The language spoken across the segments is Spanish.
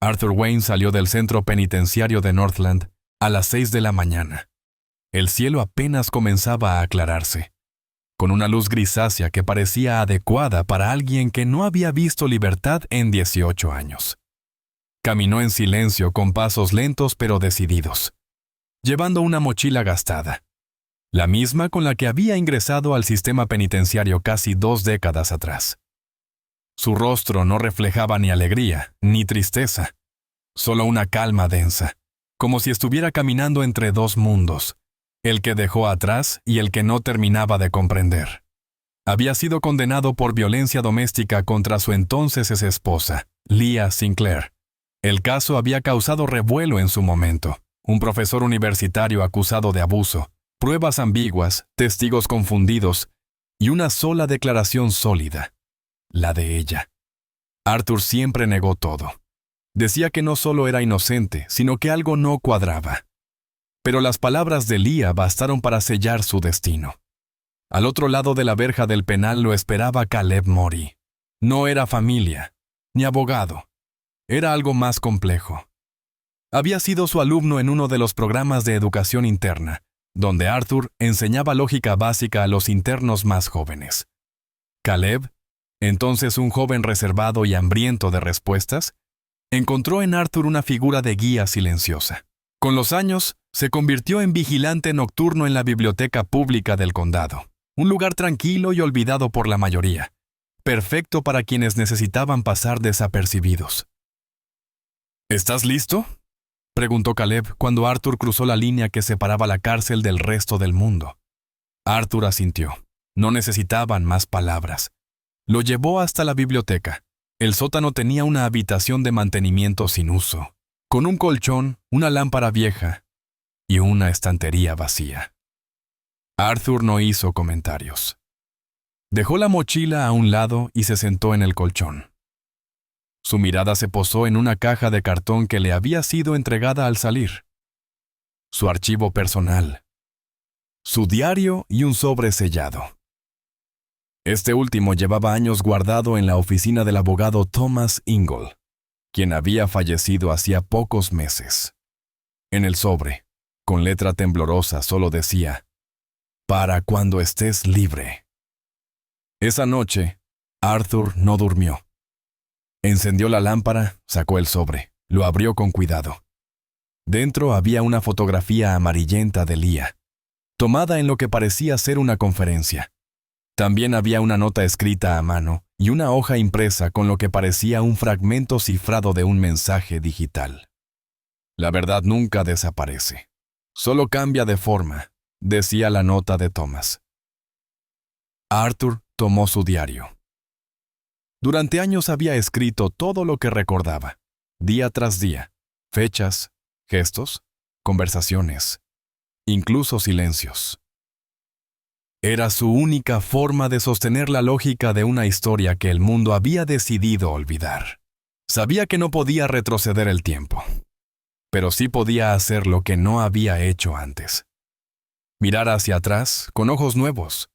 Arthur Wayne salió del centro penitenciario de Northland a las 6 de la mañana. El cielo apenas comenzaba a aclararse, con una luz grisácea que parecía adecuada para alguien que no había visto libertad en 18 años. Caminó en silencio con pasos lentos pero decididos, llevando una mochila gastada, la misma con la que había ingresado al sistema penitenciario casi 2 décadas atrás. Su rostro no reflejaba ni alegría ni tristeza, solo una calma densa, como si estuviera caminando entre dos mundos, el que dejó atrás y el que no terminaba de comprender. Había sido condenado por violencia doméstica contra su entonces esposa, Leah Sinclair. El caso había causado revuelo en su momento. Un profesor universitario acusado de abuso, pruebas ambiguas, testigos confundidos y una sola declaración sólida, la de ella. Arthur siempre negó todo. Decía que no solo era inocente, sino que algo no cuadraba. Pero las palabras de Leah bastaron para sellar su destino. Al otro lado de la verja del penal lo esperaba Caleb Mori. No era familia, ni abogado. Era algo más complejo. Había sido su alumno en uno de los programas de educación interna, donde Arthur enseñaba lógica básica a los internos más jóvenes. Caleb, entonces un joven reservado y hambriento de respuestas, encontró en Arthur una figura de guía silenciosa. Con los años, se convirtió en vigilante nocturno en la biblioteca pública del condado, un lugar tranquilo y olvidado por la mayoría, perfecto para quienes necesitaban pasar desapercibidos. ¿Estás listo?, preguntó Caleb cuando Arthur cruzó la línea que separaba la cárcel del resto del mundo. Arthur asintió. No necesitaban más palabras. Lo llevó hasta la biblioteca. El sótano tenía una habitación de mantenimiento sin uso, con un colchón, una lámpara vieja y una estantería vacía. Arthur no hizo comentarios. Dejó la mochila a un lado y se sentó en el colchón. Su mirada se posó en una caja de cartón que le había sido entregada al salir. Su archivo personal, su diario y un sobre sellado. Este último llevaba años guardado en la oficina del abogado Thomas Ingle, quien había fallecido hacía pocos meses. En el sobre, con letra temblorosa, solo decía: «Para cuando estés libre». Esa noche, Arthur no durmió. Encendió la lámpara, sacó el sobre, lo abrió con cuidado. Dentro había una fotografía amarillenta de Leah, tomada en lo que parecía ser una conferencia. También había una nota escrita a mano y una hoja impresa con lo que parecía un fragmento cifrado de un mensaje digital. La verdad nunca desaparece. Solo cambia de forma, decía la nota de Thomas. Arthur tomó su diario. Durante años había escrito todo lo que recordaba, día tras día, fechas, gestos, conversaciones, incluso silencios. Era su única forma de sostener la lógica de una historia que el mundo había decidido olvidar. Sabía que no podía retroceder el tiempo, pero sí podía hacer lo que no había hecho antes. Mirar hacia atrás con ojos nuevos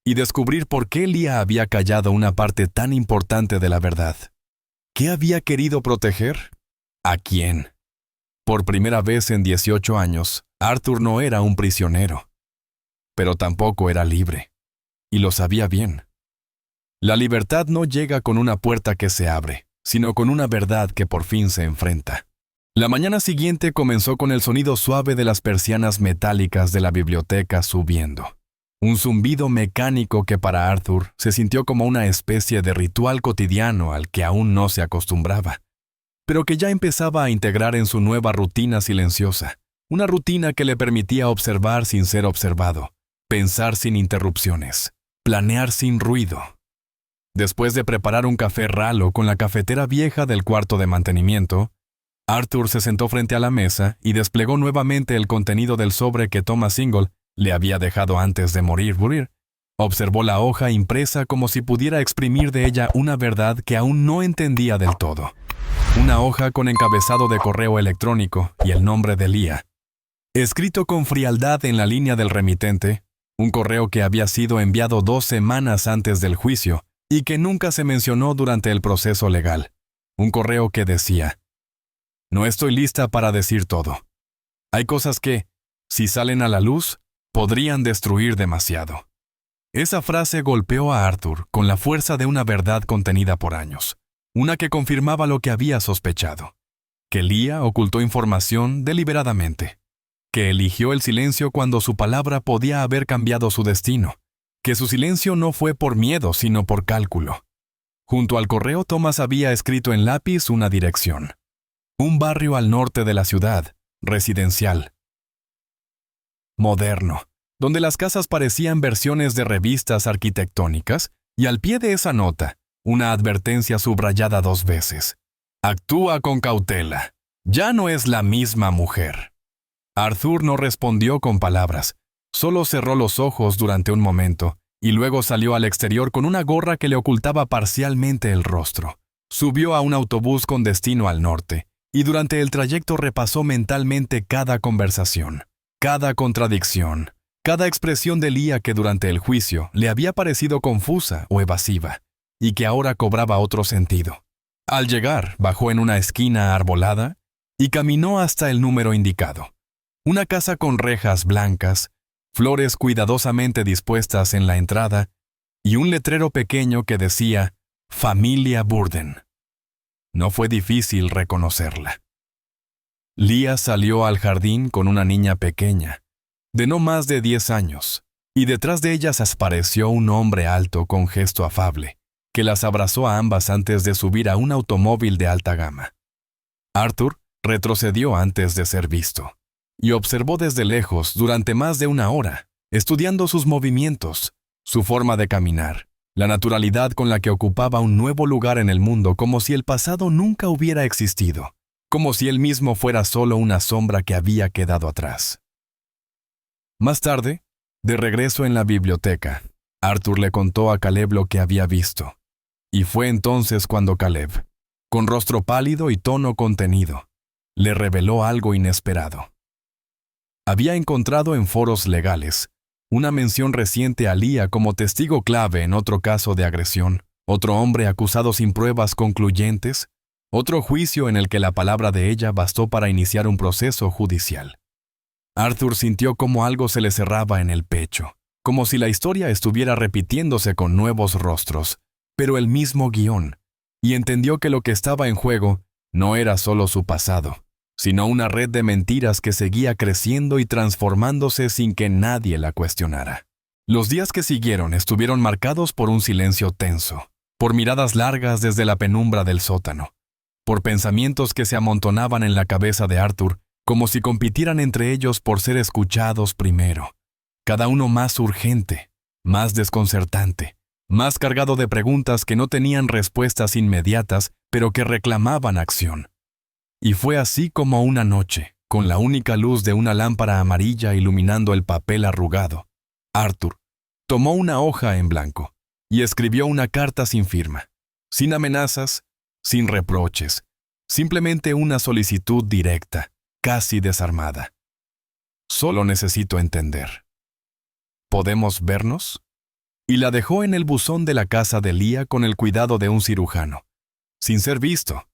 y descubrir por qué Leah había callado una parte tan importante de la verdad. ¿Qué había querido proteger? ¿A quién? Por primera vez en 18 años, Arthur no era un prisionero, pero tampoco era libre, y lo sabía bien. La libertad no llega con una puerta que se abre, sino con una verdad que por fin se enfrenta. La mañana siguiente comenzó con el sonido suave de las persianas metálicas de la biblioteca subiendo. Un zumbido mecánico que para Arthur se sintió como una especie de ritual cotidiano al que aún no se acostumbraba, pero que ya empezaba a integrar en su nueva rutina silenciosa, una rutina que le permitía observar sin ser observado, pensar sin interrupciones, planear sin ruido. Después de preparar un café ralo con la cafetera vieja del cuarto de mantenimiento, Arthur se sentó frente a la mesa y desplegó nuevamente el contenido del sobre que Thomas Ingle le había dejado antes de morir. Observó la hoja impresa como si pudiera exprimir de ella una verdad que aún no entendía del todo. Una hoja con encabezado de correo electrónico y el nombre de Leah. Escrito con frialdad en la línea del remitente, un correo que había sido enviado 2 semanas antes del juicio y que nunca se mencionó durante el proceso legal. Un correo que decía: No estoy lista para decir todo. Hay cosas que, si salen a la luz, podrían destruir demasiado. Esa frase golpeó a Arthur con la fuerza de una verdad contenida por años, una que confirmaba lo que había sospechado, que Leah ocultó información deliberadamente, que eligió el silencio cuando su palabra podía haber cambiado su destino, que su silencio no fue por miedo sino por cálculo. Junto al correo, Thomas había escrito en lápiz una dirección. Un barrio al norte de la ciudad, residencial, moderno, donde las casas parecían versiones de revistas arquitectónicas, y al pie de esa nota, una advertencia subrayada 2 veces. Actúa con cautela. Ya no es la misma mujer. Arthur no respondió con palabras, solo cerró los ojos durante un momento, y luego salió al exterior con una gorra que le ocultaba parcialmente el rostro. Subió a un autobús con destino al norte, y durante el trayecto repasó mentalmente cada conversación, cada contradicción, cada expresión de Leah que durante el juicio le había parecido confusa o evasiva, y que ahora cobraba otro sentido. Al llegar, bajó en una esquina arbolada y caminó hasta el número indicado. Una casa con rejas blancas, flores cuidadosamente dispuestas en la entrada y un letrero pequeño que decía Familia Burden. No fue difícil reconocerla. Leah salió al jardín con una niña pequeña, de no más de 10 años, y detrás de ellas apareció un hombre alto con gesto afable, que las abrazó a ambas antes de subir a un automóvil de alta gama. Arthur retrocedió antes de ser visto, y observó desde lejos durante más de 1 hora, estudiando sus movimientos, su forma de caminar, la naturalidad con la que ocupaba un nuevo lugar en el mundo, como si el pasado nunca hubiera existido, como si él mismo fuera solo una sombra que había quedado atrás. Más tarde, de regreso en la biblioteca, Arthur le contó a Caleb lo que había visto, y fue entonces cuando Caleb, con rostro pálido y tono contenido, le reveló algo inesperado. Había encontrado en foros legales una mención reciente a Leah como testigo clave en otro caso de agresión, otro hombre acusado sin pruebas concluyentes, otro juicio en el que la palabra de ella bastó para iniciar un proceso judicial. Arthur sintió como algo se le cerraba en el pecho, como si la historia estuviera repitiéndose con nuevos rostros, pero el mismo guión, y entendió que lo que estaba en juego no era solo su pasado, sino una red de mentiras que seguía creciendo y transformándose sin que nadie la cuestionara. Los días que siguieron estuvieron marcados por un silencio tenso, por miradas largas desde la penumbra del sótano, por pensamientos que se amontonaban en la cabeza de Arthur, como si compitieran entre ellos por ser escuchados primero, cada uno más urgente, más desconcertante, más cargado de preguntas que no tenían respuestas inmediatas, pero que reclamaban acción. Y fue así como una noche, con la única luz de una lámpara amarilla iluminando el papel arrugado, Arthur tomó una hoja en blanco y escribió una carta sin firma, sin amenazas, sin reproches, simplemente una solicitud directa, casi desarmada. Solo necesito entender. ¿Podemos vernos? Y la dejó en el buzón de la casa de Leah con el cuidado de un cirujano, sin ser visto,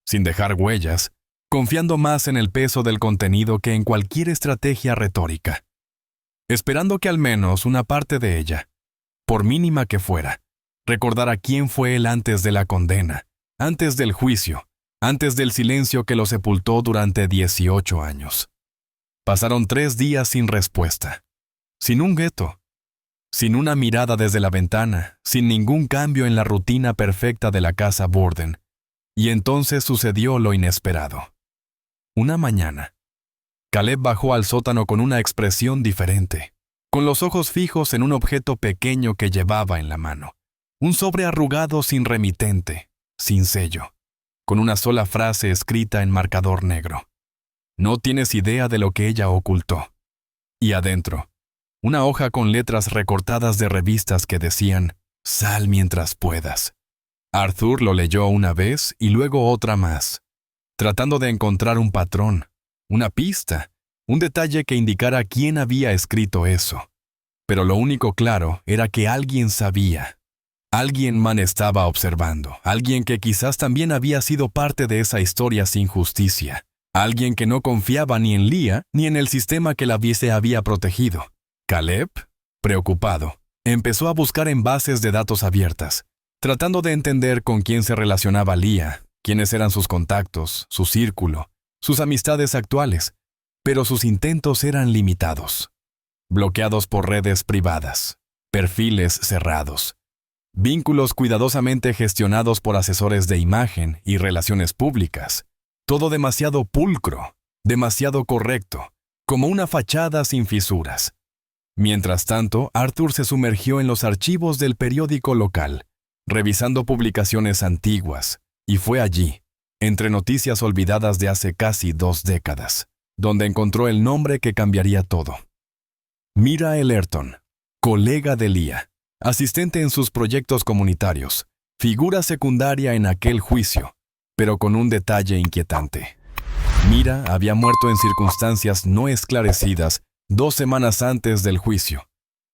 sin dejar huellas, confiando más en el peso del contenido que en cualquier estrategia retórica, esperando que al menos una parte de ella, por mínima que fuera, recordara quién fue él antes de la condena, antes del juicio, antes del silencio que lo sepultó durante 18 años. Pasaron 3 días sin respuesta, sin un gueto, sin una mirada desde la ventana, sin ningún cambio en la rutina perfecta de la casa Burden. Y entonces sucedió lo inesperado. Una mañana, Caleb bajó al sótano con una expresión diferente, con los ojos fijos en un objeto pequeño que llevaba en la mano. Un sobre arrugado sin remitente, sin sello, con una sola frase escrita en marcador negro. No tienes idea de lo que ella ocultó. Y adentro, una hoja con letras recortadas de revistas que decían, «Sal mientras puedas». Arthur lo leyó una vez y luego otra más, tratando de encontrar un patrón, una pista, un detalle que indicara quién había escrito eso. Pero lo único claro era que alguien sabía. Alguien man estaba observando, alguien que quizás también había sido parte de esa historia sin justicia, alguien que no confiaba ni en Leah ni en el sistema que la había protegido. Caleb, preocupado, empezó a buscar en bases de datos abiertas, tratando de entender con quién se relacionaba Leah, quiénes eran sus contactos, su círculo, sus amistades actuales, pero sus intentos eran limitados, bloqueados por redes privadas, perfiles cerrados, vínculos cuidadosamente gestionados por asesores de imagen y relaciones públicas, todo demasiado pulcro, demasiado correcto, como una fachada sin fisuras. Mientras tanto, Arthur se sumergió en los archivos del periódico local, revisando publicaciones antiguas, y fue allí, entre noticias olvidadas de hace casi 2 décadas, donde encontró el nombre que cambiaría todo. Mira Ellerton, colega de Leah, asistente en sus proyectos comunitarios, figura secundaria en aquel juicio, pero con un detalle inquietante. Mira había muerto en circunstancias no esclarecidas 2 semanas antes del juicio,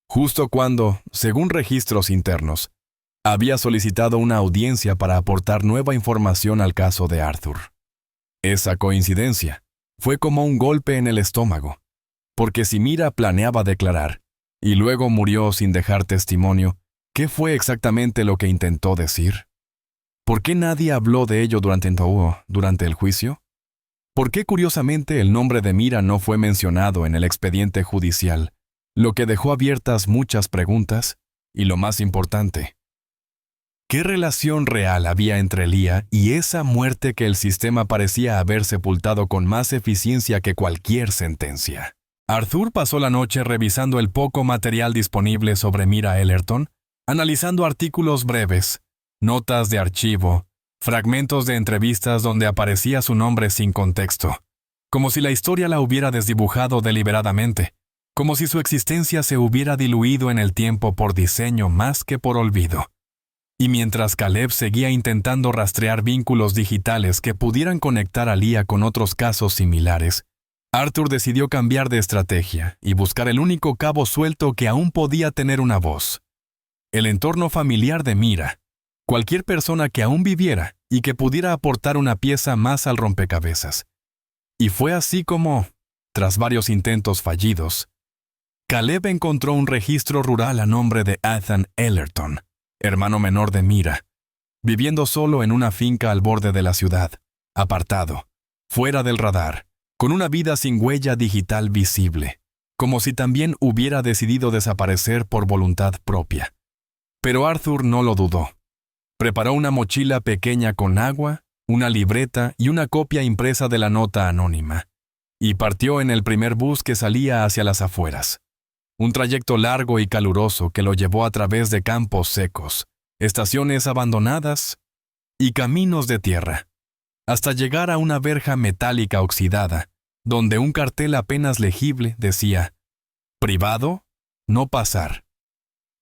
justo cuando, según registros internos, había solicitado una audiencia para aportar nueva información al caso de Arthur. Esa coincidencia fue como un golpe en el estómago, porque si Mira planeaba declarar, y luego murió sin dejar testimonio, ¿qué fue exactamente lo que intentó decir? ¿Por qué nadie habló de ello durante el juicio? ¿Por qué curiosamente el nombre de Mira no fue mencionado en el expediente judicial, lo que dejó abiertas muchas preguntas? Y lo más importante, ¿qué relación real había entre Leah y esa muerte que el sistema parecía haber sepultado con más eficiencia que cualquier sentencia? Arthur pasó la noche revisando el poco material disponible sobre Mira Ellerton, analizando artículos breves, notas de archivo, fragmentos de entrevistas donde aparecía su nombre sin contexto, como si la historia la hubiera desdibujado deliberadamente, como si su existencia se hubiera diluido en el tiempo por diseño más que por olvido. Y mientras Caleb seguía intentando rastrear vínculos digitales que pudieran conectar a Leah con otros casos similares, Arthur decidió cambiar de estrategia y buscar el único cabo suelto que aún podía tener una voz. El entorno familiar de Mira, cualquier persona que aún viviera y que pudiera aportar una pieza más al rompecabezas. Y fue así como, tras varios intentos fallidos, Caleb encontró un registro rural a nombre de Ethan Ellerton, hermano menor de Mira, viviendo solo en una finca al borde de la ciudad, apartado, fuera del radar, con una vida sin huella digital visible, como si también hubiera decidido desaparecer por voluntad propia. Pero Arthur no lo dudó. Preparó una mochila pequeña con agua, una libreta y una copia impresa de la nota anónima, y partió en el primer bus que salía hacia las afueras. Un trayecto largo y caluroso que lo llevó a través de campos secos, estaciones abandonadas y caminos de tierra, hasta llegar a una verja metálica oxidada, donde un cartel apenas legible decía: «Privado, no pasar».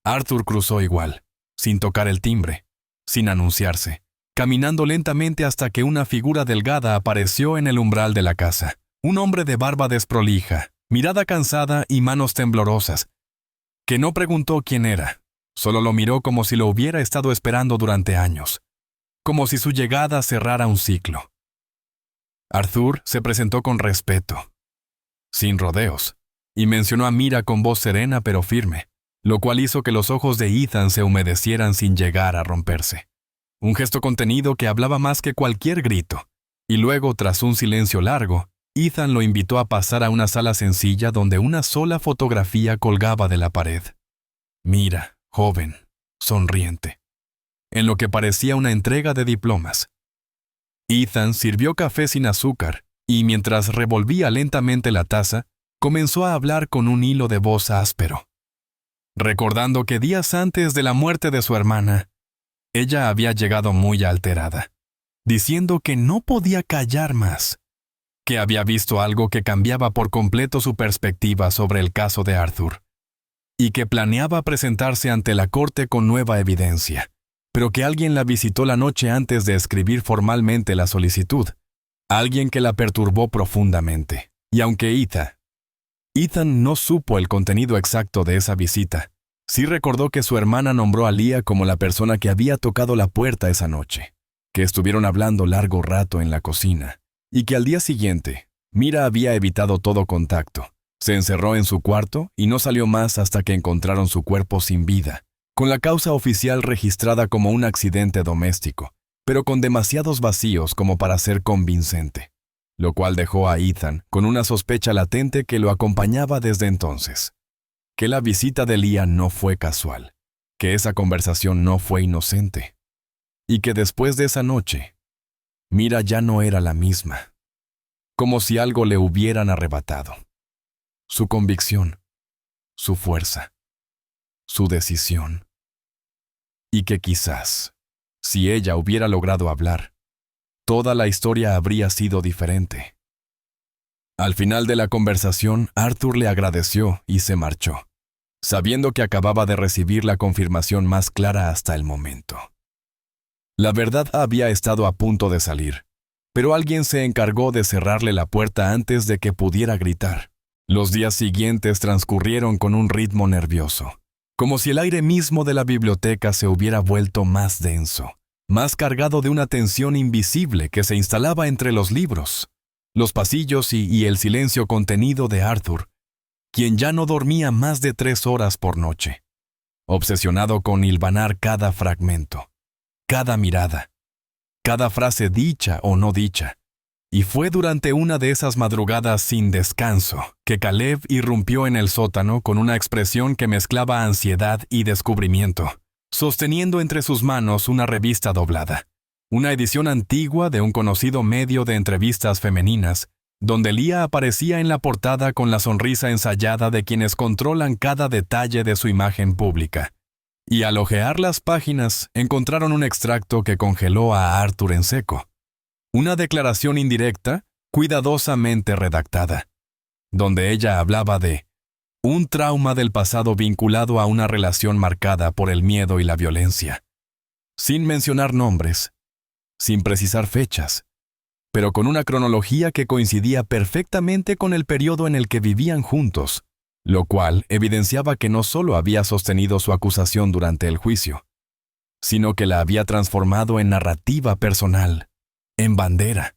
Arthur cruzó igual, sin tocar el timbre, sin anunciarse, caminando lentamente hasta que una figura delgada apareció en el umbral de la casa. Un hombre de barba desprolija, mirada cansada y manos temblorosas, que no preguntó quién era, solo lo miró como si lo hubiera estado esperando durante años, como si su llegada cerrara un ciclo. Arthur se presentó con respeto, sin rodeos, y mencionó a Mira con voz serena pero firme, lo cual hizo que los ojos de Ethan se humedecieran sin llegar a romperse. Un gesto contenido que hablaba más que cualquier grito, y luego, tras un silencio largo, Ethan lo invitó a pasar a una sala sencilla donde una sola fotografía colgaba de la pared. Mira, joven, sonriente, en lo que parecía una entrega de diplomas. Ethan sirvió café sin azúcar y mientras revolvía lentamente la taza, comenzó a hablar con un hilo de voz áspero, recordando que días antes de la muerte de su hermana, ella había llegado muy alterada, diciendo que no podía callar más, que había visto algo que cambiaba por completo su perspectiva sobre el caso de Arthur, y que planeaba presentarse ante la corte con nueva evidencia, pero que alguien la visitó la noche antes de escribir formalmente la solicitud, alguien que la perturbó profundamente. Y aunque Ethan no supo el contenido exacto de esa visita, Sí recordó que su hermana nombró a Leah como la persona que había tocado la puerta esa noche, que estuvieron hablando largo rato en la cocina, y que al día siguiente, Mira había evitado todo contacto. Se encerró en su cuarto y no salió más hasta que encontraron su cuerpo sin vida, con la causa oficial registrada como un accidente doméstico, pero con demasiados vacíos como para ser convincente, lo cual dejó a Ethan con una sospecha latente que lo acompañaba desde entonces. Que la visita de Leah no fue casual, que esa conversación no fue inocente, y que después de esa noche, Mira ya no era la misma, como si algo le hubieran arrebatado. Su convicción, su fuerza, su decisión. Y que quizás, si ella hubiera logrado hablar, toda la historia habría sido diferente. Al final de la conversación, Arthur le agradeció y se marchó, sabiendo que acababa de recibir la confirmación más clara hasta el momento. La verdad había estado a punto de salir, pero alguien se encargó de cerrarle la puerta antes de que pudiera gritar. Los días siguientes transcurrieron con un ritmo nervioso, como si el aire mismo de la biblioteca se hubiera vuelto más denso, más cargado de una tensión invisible que se instalaba entre los libros, los pasillos y el silencio contenido de Arthur, quien ya no dormía más de 3 horas por noche, obsesionado con hilvanar cada fragmento, cada mirada, cada frase dicha o no dicha. Y fue durante una de esas madrugadas sin descanso que Caleb irrumpió en el sótano con una expresión que mezclaba ansiedad y descubrimiento, sosteniendo entre sus manos una revista doblada, una edición antigua de un conocido medio de entrevistas femeninas, donde Leah aparecía en la portada con la sonrisa ensayada de quienes controlan cada detalle de su imagen pública. Y al hojear las páginas, encontraron un extracto que congeló a Arthur en seco. Una declaración indirecta, cuidadosamente redactada, donde ella hablaba de un trauma del pasado vinculado a una relación marcada por el miedo y la violencia, sin mencionar nombres, sin precisar fechas, pero con una cronología que coincidía perfectamente con el periodo en el que vivían juntos, lo cual evidenciaba que no solo había sostenido su acusación durante el juicio, sino que la había transformado en narrativa personal, en bandera,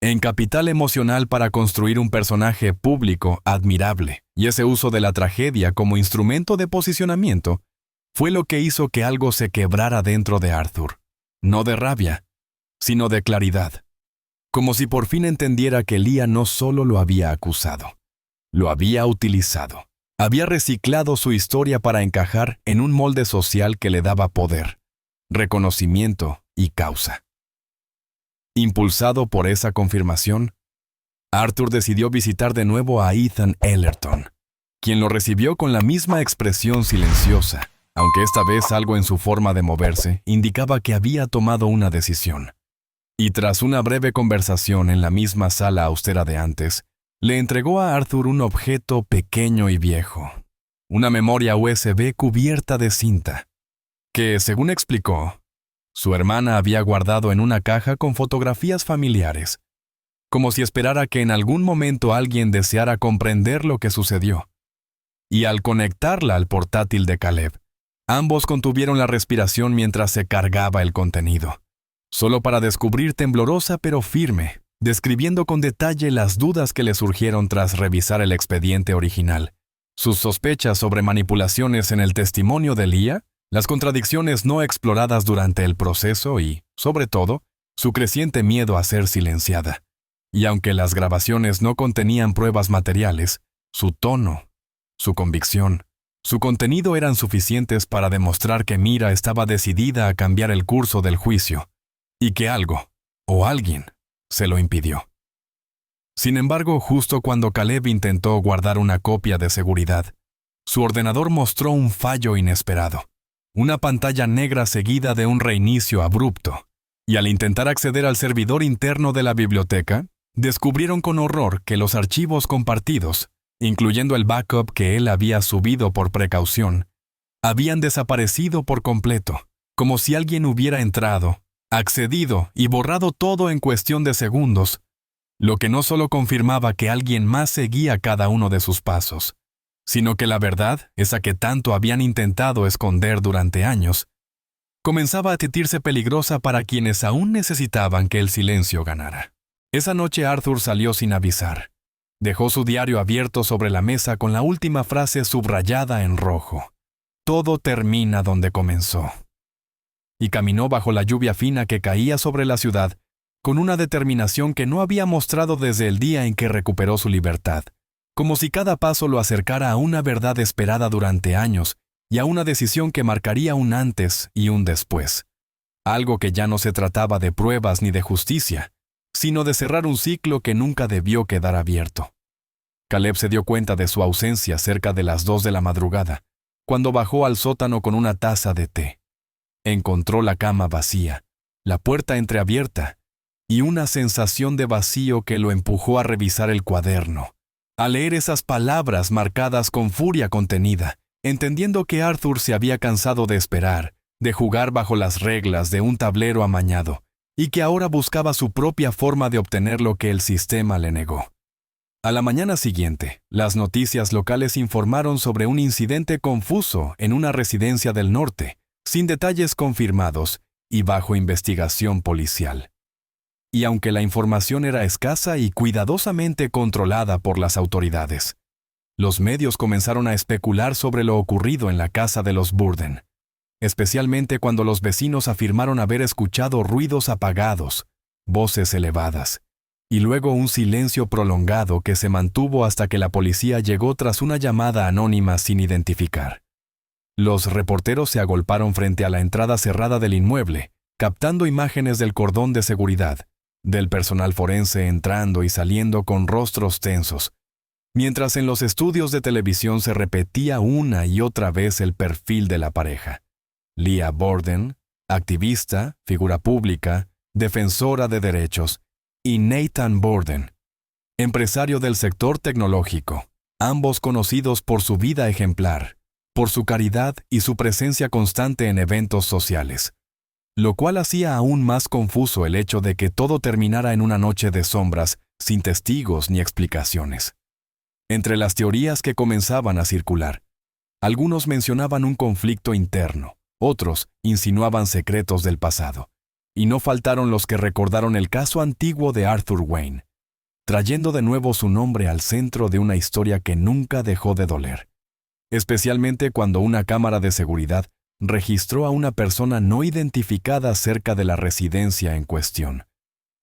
en capital emocional para construir un personaje público admirable, y ese uso de la tragedia como instrumento de posicionamiento fue lo que hizo que algo se quebrara dentro de Arthur, no de rabia, sino de claridad, como si por fin entendiera que Leah no solo lo había acusado, lo había utilizado, había reciclado su historia para encajar en un molde social que le daba poder, reconocimiento y causa. Impulsado por esa confirmación, Arthur decidió visitar de nuevo a Ethan Ellerton, quien lo recibió con la misma expresión silenciosa, aunque esta vez algo en su forma de moverse indicaba que había tomado una decisión. Y tras una breve conversación en la misma sala austera de antes, le entregó a Arthur un objeto pequeño y viejo, una memoria USB cubierta de cinta, que, según explicó, su hermana había guardado en una caja con fotografías familiares, como si esperara que en algún momento alguien deseara comprender lo que sucedió. Y al conectarla al portátil de Caleb, ambos contuvieron la respiración mientras se cargaba el contenido, solo para descubrir temblorosa pero firme, describiendo con detalle las dudas que le surgieron tras revisar el expediente original, sus sospechas sobre manipulaciones en el testimonio de Leah, las contradicciones no exploradas durante el proceso y, sobre todo, su creciente miedo a ser silenciada. Y aunque las grabaciones no contenían pruebas materiales, su tono, su convicción, su contenido eran suficientes para demostrar que Mira estaba decidida a cambiar el curso del juicio, y que algo, o alguien, se lo impidió. Sin embargo, justo cuando Caleb intentó guardar una copia de seguridad, su ordenador mostró un fallo inesperado. Una pantalla negra seguida de un reinicio abrupto, y al intentar acceder al servidor interno de la biblioteca, descubrieron con horror que los archivos compartidos, incluyendo el backup que él había subido por precaución, habían desaparecido por completo, como si alguien hubiera entrado, accedido y borrado todo en cuestión de segundos, lo que no solo confirmaba que alguien más seguía cada uno de sus pasos, sino que la verdad, esa que tanto habían intentado esconder durante años, comenzaba a sentirse peligrosa para quienes aún necesitaban que el silencio ganara. Esa noche Arthur salió sin avisar. Dejó su diario abierto sobre la mesa con la última frase subrayada en rojo. Todo termina donde comenzó. Y caminó bajo la lluvia fina que caía sobre la ciudad, con una determinación que no había mostrado desde el día en que recuperó su libertad, como si cada paso lo acercara a una verdad esperada durante años y a una decisión que marcaría un antes y un después. Algo que ya no se trataba de pruebas ni de justicia, sino de cerrar un ciclo que nunca debió quedar abierto. Caleb se dio cuenta de su ausencia cerca de las 2 de la madrugada, cuando bajó al sótano con una taza de té. Encontró la cama vacía, la puerta entreabierta, y una sensación de vacío que lo empujó a revisar el cuaderno, a leer esas palabras marcadas con furia contenida, entendiendo que Arthur se había cansado de esperar, de jugar bajo las reglas de un tablero amañado, y que ahora buscaba su propia forma de obtener lo que el sistema le negó. A la mañana siguiente, las noticias locales informaron sobre un incidente confuso en una residencia del norte, sin detalles confirmados y bajo investigación policial. Y aunque la información era escasa y cuidadosamente controlada por las autoridades, los medios comenzaron a especular sobre lo ocurrido en la casa de los Burden, especialmente cuando los vecinos afirmaron haber escuchado ruidos apagados, voces elevadas, y luego un silencio prolongado que se mantuvo hasta que la policía llegó tras una llamada anónima sin identificar. Los reporteros se agolparon frente a la entrada cerrada del inmueble, captando imágenes del cordón de seguridad, del personal forense entrando y saliendo con rostros tensos, mientras en los estudios de televisión se repetía una y otra vez el perfil de la pareja. Leah Borden, activista, figura pública, defensora de derechos, y Nathan Borden, empresario del sector tecnológico, ambos conocidos por su vida ejemplar, por su caridad y su presencia constante en eventos sociales, lo cual hacía aún más confuso el hecho de que todo terminara en una noche de sombras, sin testigos ni explicaciones. Entre las teorías que comenzaban a circular, algunos mencionaban un conflicto interno, otros insinuaban secretos del pasado, y no faltaron los que recordaron el caso antiguo de Arthur Wayne, trayendo de nuevo su nombre al centro de una historia que nunca dejó de doler, especialmente cuando una cámara de seguridad registró a una persona no identificada cerca de la residencia en cuestión,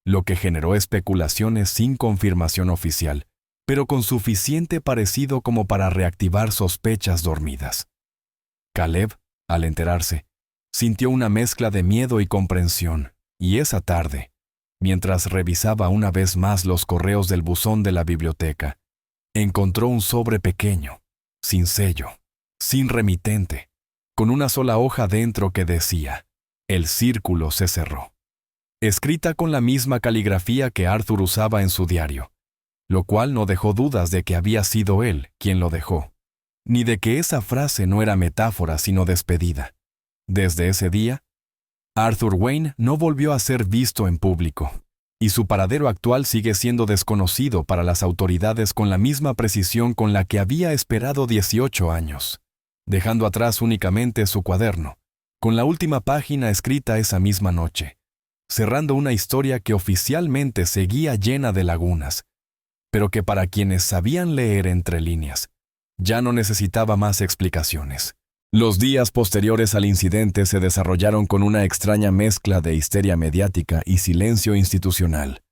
lo que generó especulaciones sin confirmación oficial, pero con suficiente parecido como para reactivar sospechas dormidas. Caleb, al enterarse, sintió una mezcla de miedo y comprensión, y esa tarde, mientras revisaba una vez más los correos del buzón de la biblioteca, encontró un sobre pequeño, sin sello, sin remitente, con una sola hoja dentro que decía: «El círculo se cerró», escrita con la misma caligrafía que Arthur usaba en su diario, lo cual no dejó dudas de que había sido él quien lo dejó, ni de que esa frase no era metáfora sino despedida. Desde ese día, Arthur Wayne no volvió a ser visto en público, y su paradero actual sigue siendo desconocido para las autoridades con la misma precisión con la que había esperado 18 años, dejando atrás únicamente su cuaderno, con la última página escrita esa misma noche, cerrando una historia que oficialmente seguía llena de lagunas, pero que para quienes sabían leer entre líneas, ya no necesitaba más explicaciones. Los días posteriores al incidente se desarrollaron con una extraña mezcla de histeria mediática y silencio institucional,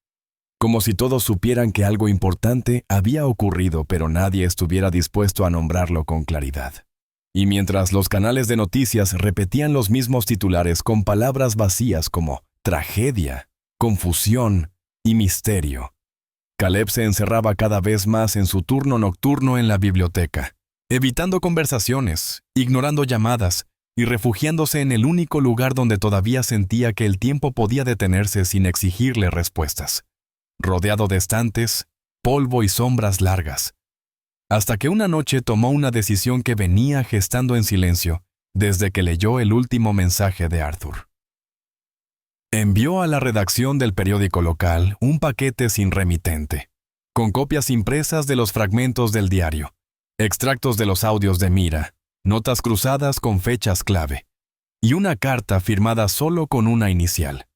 como si todos supieran que algo importante había ocurrido, pero nadie estuviera dispuesto a nombrarlo con claridad. Y mientras los canales de noticias repetían los mismos titulares con palabras vacías como tragedia, confusión y misterio, Caleb se encerraba cada vez más en su turno nocturno en la biblioteca, evitando conversaciones, ignorando llamadas y refugiándose en el único lugar donde todavía sentía que el tiempo podía detenerse sin exigirle respuestas, rodeado de estantes, polvo y sombras largas, hasta que una noche tomó una decisión que venía gestando en silencio desde que leyó el último mensaje de Arthur. Envió a la redacción del periódico local un paquete sin remitente, con copias impresas de los fragmentos del diario, extractos de los audios de Mira, notas cruzadas con fechas clave, y una carta firmada solo con una inicial,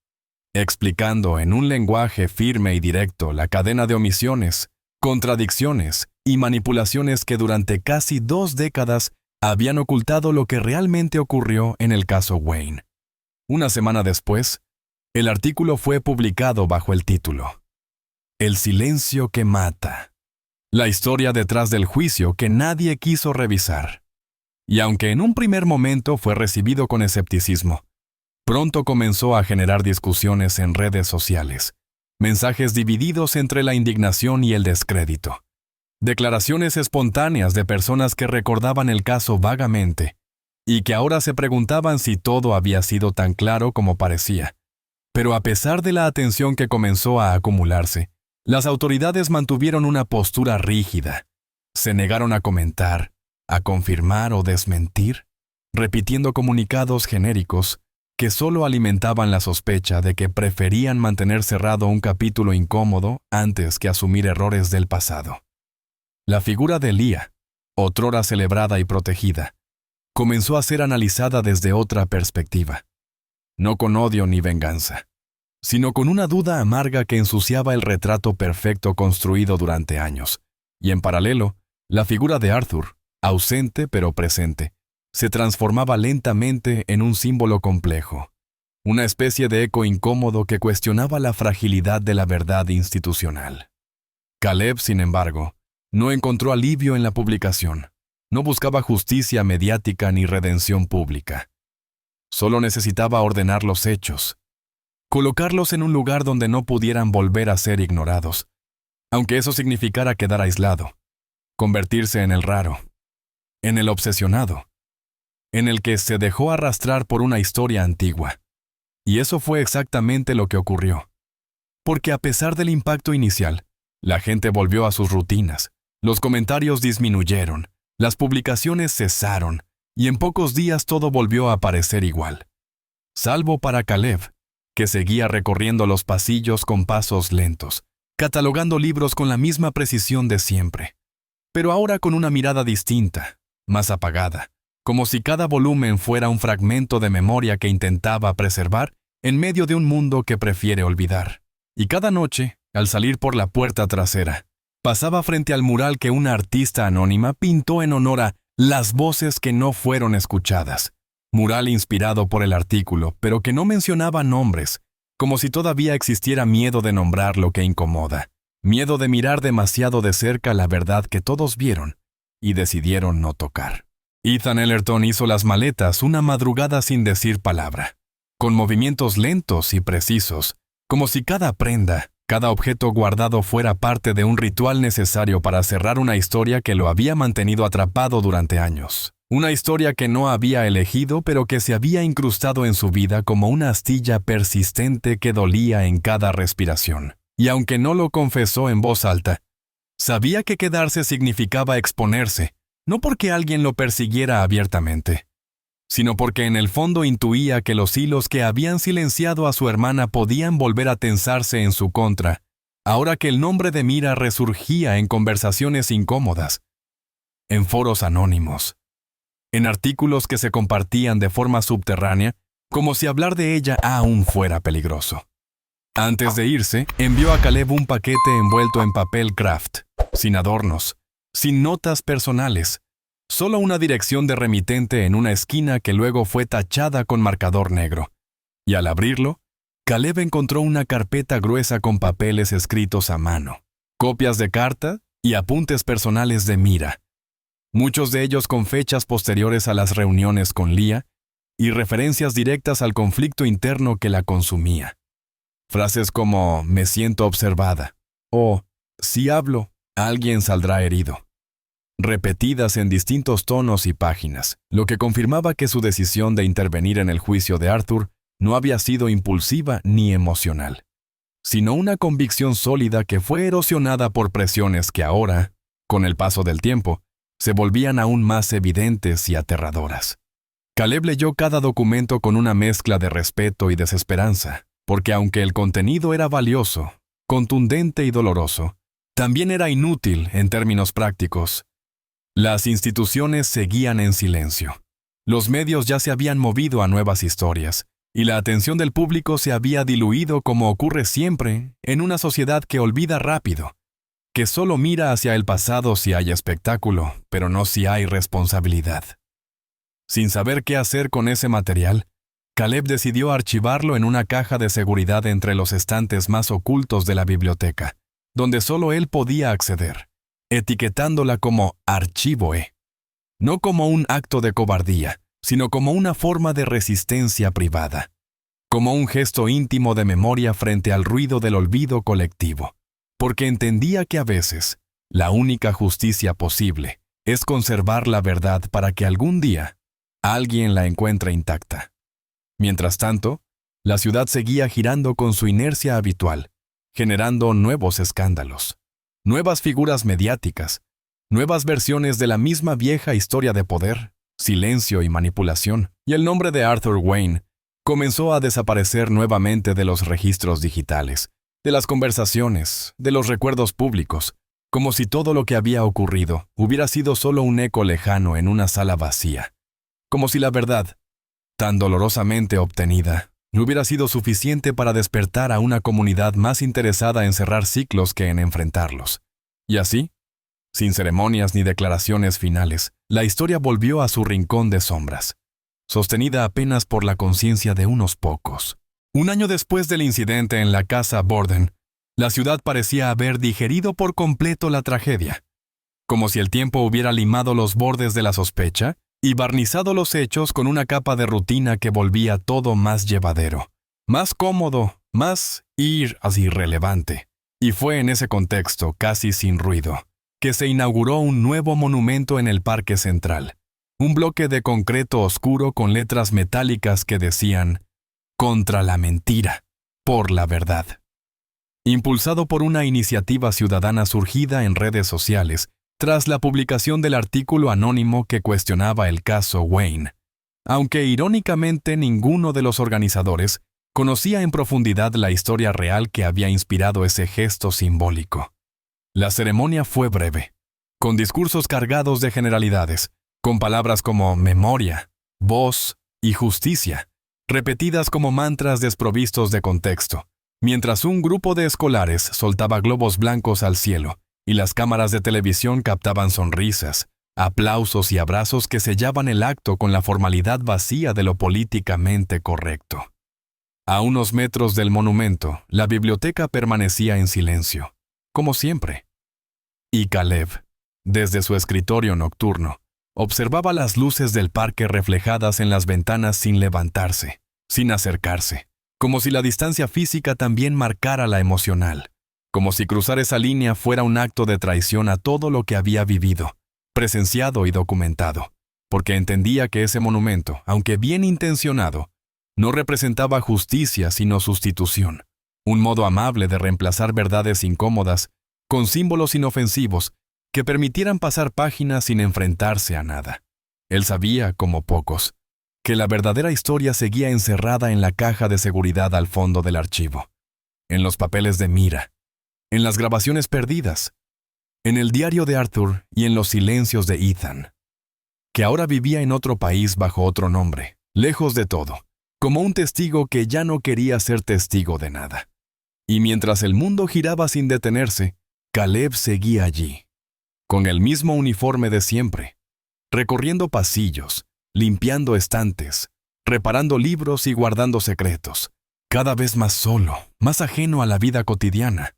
explicando en un lenguaje firme y directo la cadena de omisiones, contradicciones y manipulaciones que durante casi 2 décadas habían ocultado lo que realmente ocurrió en el caso Wayne. Una semana después, el artículo fue publicado bajo el título El silencio que mata. La historia detrás del juicio que nadie quiso revisar. Y aunque en un primer momento fue recibido con escepticismo, pronto comenzó a generar discusiones en redes sociales, mensajes divididos entre la indignación y el descrédito, declaraciones espontáneas de personas que recordaban el caso vagamente y que ahora se preguntaban si todo había sido tan claro como parecía. Pero a pesar de la atención que comenzó a acumularse, las autoridades mantuvieron una postura rígida. Se negaron a comentar, a confirmar o desmentir, repitiendo comunicados genéricos que solo alimentaban la sospecha de que preferían mantener cerrado un capítulo incómodo antes que asumir errores del pasado. La figura de Leah, otrora celebrada y protegida, comenzó a ser analizada desde otra perspectiva, no con odio ni venganza, sino con una duda amarga que ensuciaba el retrato perfecto construido durante años, y en paralelo, la figura de Arthur, ausente pero presente, se transformaba lentamente en un símbolo complejo, una especie de eco incómodo que cuestionaba la fragilidad de la verdad institucional. Caleb, sin embargo, no encontró alivio en la publicación, no buscaba justicia mediática ni redención pública. Solo necesitaba ordenar los hechos, colocarlos en un lugar donde no pudieran volver a ser ignorados, aunque eso significara quedar aislado, convertirse en el raro, en el obsesionado, en el que se dejó arrastrar por una historia antigua. Y eso fue exactamente lo que ocurrió. Porque a pesar del impacto inicial, la gente volvió a sus rutinas, los comentarios disminuyeron, las publicaciones cesaron, y en pocos días todo volvió a parecer igual. Salvo para Caleb, que seguía recorriendo los pasillos con pasos lentos, catalogando libros con la misma precisión de siempre, pero ahora con una mirada distinta, más apagada, como si cada volumen fuera un fragmento de memoria que intentaba preservar en medio de un mundo que prefiere olvidar. Y cada noche, al salir por la puerta trasera, pasaba frente al mural que una artista anónima pintó en honor a las voces que no fueron escuchadas. Mural inspirado por el artículo, pero que no mencionaba nombres, como si todavía existiera miedo de nombrar lo que incomoda, miedo de mirar demasiado de cerca la verdad que todos vieron y decidieron no tocar. Ethan Ellerton hizo las maletas una madrugada sin decir palabra, con movimientos lentos y precisos, como si cada prenda, cada objeto guardado fuera parte de un ritual necesario para cerrar una historia que lo había mantenido atrapado durante años. Una historia que no había elegido, pero que se había incrustado en su vida como una astilla persistente que dolía en cada respiración. Y aunque no lo confesó en voz alta, sabía que quedarse significaba exponerse, no porque alguien lo persiguiera abiertamente, sino porque en el fondo intuía que los hilos que habían silenciado a su hermana podían volver a tensarse en su contra, ahora que el nombre de Mira resurgía en conversaciones incómodas, en foros anónimos, en artículos que se compartían de forma subterránea, como si hablar de ella aún fuera peligroso. Antes de irse, envió a Caleb un paquete envuelto en papel craft, sin adornos, sin notas personales, solo una dirección de remitente en una esquina que luego fue tachada con marcador negro. Y al abrirlo, Caleb encontró una carpeta gruesa con papeles escritos a mano, copias de carta y apuntes personales de Mira, muchos de ellos con fechas posteriores a las reuniones con Leah y referencias directas al conflicto interno que la consumía. Frases como «me siento observada» o «si hablo, alguien saldrá herido», repetidas en distintos tonos y páginas, lo que confirmaba que su decisión de intervenir en el juicio de Arthur no había sido impulsiva ni emocional, sino una convicción sólida que fue erosionada por presiones que ahora, con el paso del tiempo, se volvían aún más evidentes y aterradoras. Caleb leyó cada documento con una mezcla de respeto y desesperanza, porque aunque el contenido era valioso, contundente y doloroso, también era inútil en términos prácticos. Las instituciones seguían en silencio. Los medios ya se habían movido a nuevas historias, y la atención del público se había diluido como ocurre siempre en una sociedad que olvida rápido, que solo mira hacia el pasado si hay espectáculo, pero no si hay responsabilidad. Sin saber qué hacer con ese material, Caleb decidió archivarlo en una caja de seguridad entre los estantes más ocultos de la biblioteca, donde solo él podía acceder, etiquetándola como Archivo E. No como un acto de cobardía, sino como una forma de resistencia privada, como un gesto íntimo de memoria frente al ruido del olvido colectivo, porque entendía que a veces la única justicia posible es conservar la verdad para que algún día alguien la encuentre intacta. Mientras tanto, la ciudad seguía girando con su inercia habitual, generando nuevos escándalos, nuevas figuras mediáticas, nuevas versiones de la misma vieja historia de poder, silencio y manipulación, y el nombre de Arthur Wayne comenzó a desaparecer nuevamente de los registros digitales, de las conversaciones, de los recuerdos públicos, como si todo lo que había ocurrido hubiera sido solo un eco lejano en una sala vacía, como si la verdad, tan dolorosamente obtenida, no hubiera sido suficiente para despertar a una comunidad más interesada en cerrar ciclos que en enfrentarlos. Y así, sin ceremonias ni declaraciones finales, la historia volvió a su rincón de sombras, sostenida apenas por la conciencia de unos pocos. Un año después del incidente en la casa Borden, la ciudad parecía haber digerido por completo la tragedia, como si el tiempo hubiera limado los bordes de la sospecha y barnizado los hechos con una capa de rutina que volvía todo más llevadero, más cómodo, más irrelevante. Y fue en ese contexto, casi sin ruido, que se inauguró un nuevo monumento en el Parque Central, un bloque de concreto oscuro con letras metálicas que decían «Contra la mentira, por la verdad». Impulsado por una iniciativa ciudadana surgida en redes sociales, tras la publicación del artículo anónimo que cuestionaba el caso Wayne, aunque irónicamente ninguno de los organizadores conocía en profundidad la historia real que había inspirado ese gesto simbólico. La ceremonia fue breve, con discursos cargados de generalidades, con palabras como memoria, voz y justicia, repetidas como mantras desprovistos de contexto, mientras un grupo de escolares soltaba globos blancos al cielo y las cámaras de televisión captaban sonrisas, aplausos y abrazos que sellaban el acto con la formalidad vacía de lo políticamente correcto. A unos metros del monumento, la biblioteca permanecía en silencio, como siempre. Y Caleb, desde su escritorio nocturno, observaba las luces del parque reflejadas en las ventanas sin levantarse, sin acercarse, como si la distancia física también marcara la emocional, como si cruzar esa línea fuera un acto de traición a todo lo que había vivido, presenciado y documentado, porque entendía que ese monumento, aunque bien intencionado, no representaba justicia sino sustitución, un modo amable de reemplazar verdades incómodas con símbolos inofensivos que permitieran pasar páginas sin enfrentarse a nada. Él sabía, como pocos, que la verdadera historia seguía encerrada en la caja de seguridad al fondo del archivo, en los papeles de Mira, en las grabaciones perdidas, en el diario de Arthur y en los silencios de Ethan, que ahora vivía en otro país bajo otro nombre, lejos de todo, como un testigo que ya no quería ser testigo de nada. Y mientras el mundo giraba sin detenerse, Caleb seguía allí, con el mismo uniforme de siempre, recorriendo pasillos, limpiando estantes, reparando libros y guardando secretos, cada vez más solo, más ajeno a la vida cotidiana,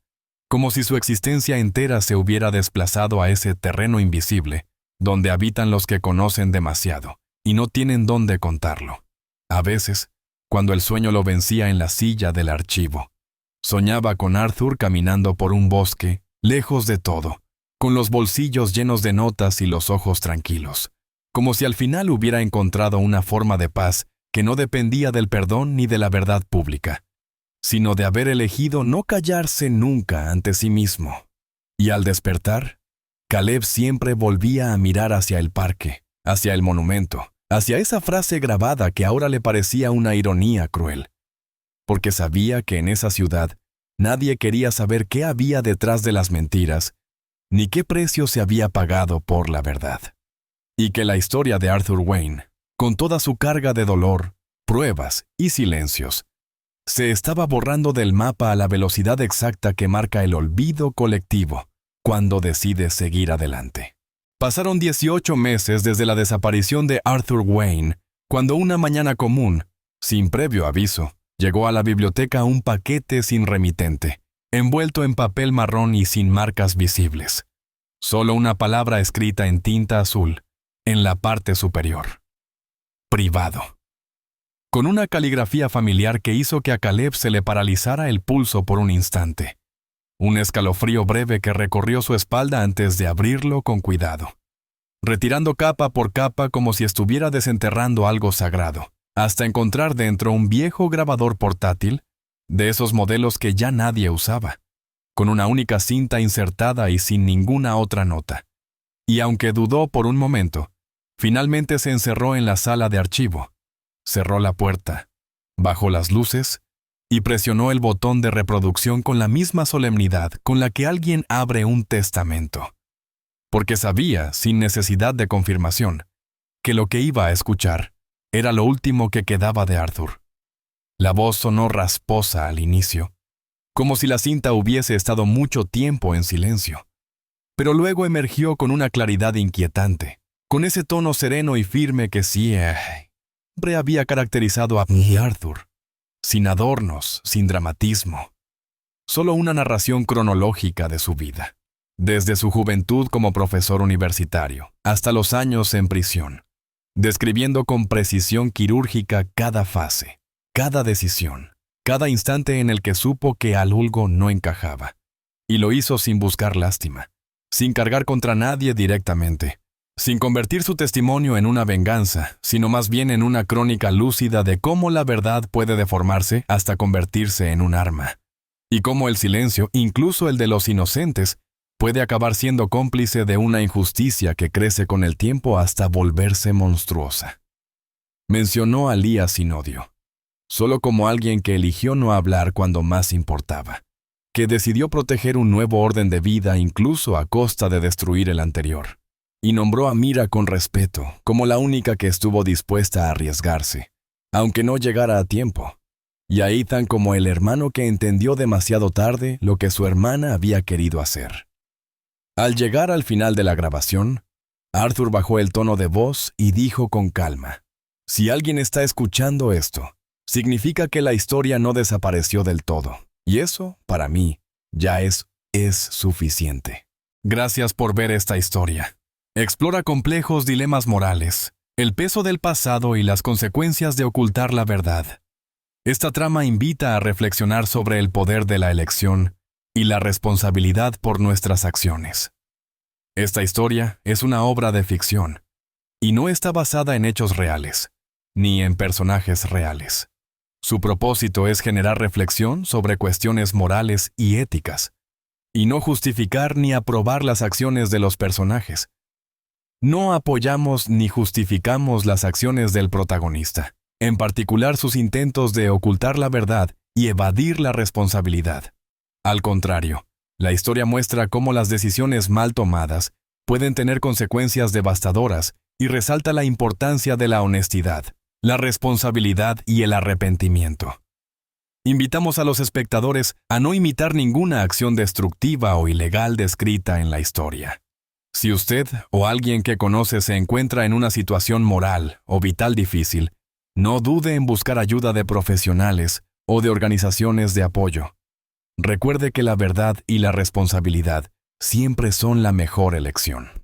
como si su existencia entera se hubiera desplazado a ese terreno invisible, donde habitan los que conocen demasiado y no tienen dónde contarlo. A veces, cuando el sueño lo vencía en la silla del archivo, soñaba con Arthur caminando por un bosque, lejos de todo, con los bolsillos llenos de notas y los ojos tranquilos, como si al final hubiera encontrado una forma de paz que no dependía del perdón ni de la verdad pública, sino de haber elegido no callarse nunca ante sí mismo. Y al despertar, Caleb siempre volvía a mirar hacia el parque, hacia el monumento, hacia esa frase grabada que ahora le parecía una ironía cruel, porque sabía que en esa ciudad nadie quería saber qué había detrás de las mentiras ni qué precio se había pagado por la verdad. Y que la historia de Arthur Wayne, con toda su carga de dolor, pruebas y silencios, se estaba borrando del mapa a la velocidad exacta que marca el olvido colectivo cuando decide seguir adelante. Pasaron 18 meses desde la desaparición de Arthur Wayne, cuando una mañana común, sin previo aviso, llegó a la biblioteca un paquete sin remitente, envuelto en papel marrón y sin marcas visibles. Solo una palabra escrita en tinta azul, en la parte superior. Privado. Con una caligrafía familiar que hizo que a Caleb se le paralizara el pulso por un instante. Un escalofrío breve que recorrió su espalda antes de abrirlo con cuidado, retirando capa por capa como si estuviera desenterrando algo sagrado, hasta encontrar dentro un viejo grabador portátil, de esos modelos que ya nadie usaba, con una única cinta insertada y sin ninguna otra nota. Y aunque dudó por un momento, finalmente se encerró en la sala de archivo, cerró la puerta, bajó las luces y presionó el botón de reproducción con la misma solemnidad con la que alguien abre un testamento. Porque sabía, sin necesidad de confirmación, que lo que iba a escuchar era lo último que quedaba de Arthur. La voz sonó rasposa al inicio, como si la cinta hubiese estado mucho tiempo en silencio. Pero luego emergió con una claridad inquietante, con ese tono sereno y firme que siempre había caracterizado a Arthur, sin adornos, sin dramatismo. Solo una narración cronológica de su vida, desde su juventud como profesor universitario hasta los años en prisión, describiendo con precisión quirúrgica cada fase, cada decisión, cada instante en el que supo que algo no encajaba. Y lo hizo sin buscar lástima, sin cargar contra nadie directamente, sin convertir su testimonio en una venganza, sino más bien en una crónica lúcida de cómo la verdad puede deformarse hasta convertirse en un arma, y cómo el silencio, incluso el de los inocentes, puede acabar siendo cómplice de una injusticia que crece con el tiempo hasta volverse monstruosa. Mencionó a Leah sin odio, solo como alguien que eligió no hablar cuando más importaba, que decidió proteger un nuevo orden de vida incluso a costa de destruir el anterior. Y nombró a Mira con respeto, como la única que estuvo dispuesta a arriesgarse, aunque no llegara a tiempo, y a Ethan como el hermano que entendió demasiado tarde lo que su hermana había querido hacer. Al llegar al final de la grabación, Arthur bajó el tono de voz y dijo con calma: «Si alguien está escuchando esto, significa que la historia no desapareció del todo, y eso, para mí, ya es suficiente. Gracias por ver esta historia. Explora complejos dilemas morales, el peso del pasado y las consecuencias de ocultar la verdad. Esta trama invita a reflexionar sobre el poder de la elección y la responsabilidad por nuestras acciones. Esta historia es una obra de ficción, y no está basada en hechos reales, ni en personajes reales. Su propósito es generar reflexión sobre cuestiones morales y éticas, y no justificar ni aprobar las acciones de los personajes. No apoyamos ni justificamos las acciones del protagonista, en particular sus intentos de ocultar la verdad y evadir la responsabilidad. Al contrario, la historia muestra cómo las decisiones mal tomadas pueden tener consecuencias devastadoras y resalta la importancia de la honestidad, la responsabilidad y el arrepentimiento. Invitamos a los espectadores a no imitar ninguna acción destructiva o ilegal descrita en la historia. Si usted o alguien que conoce se encuentra en una situación moral o vital difícil, no dude en buscar ayuda de profesionales o de organizaciones de apoyo. Recuerde que la verdad y la responsabilidad siempre son la mejor elección.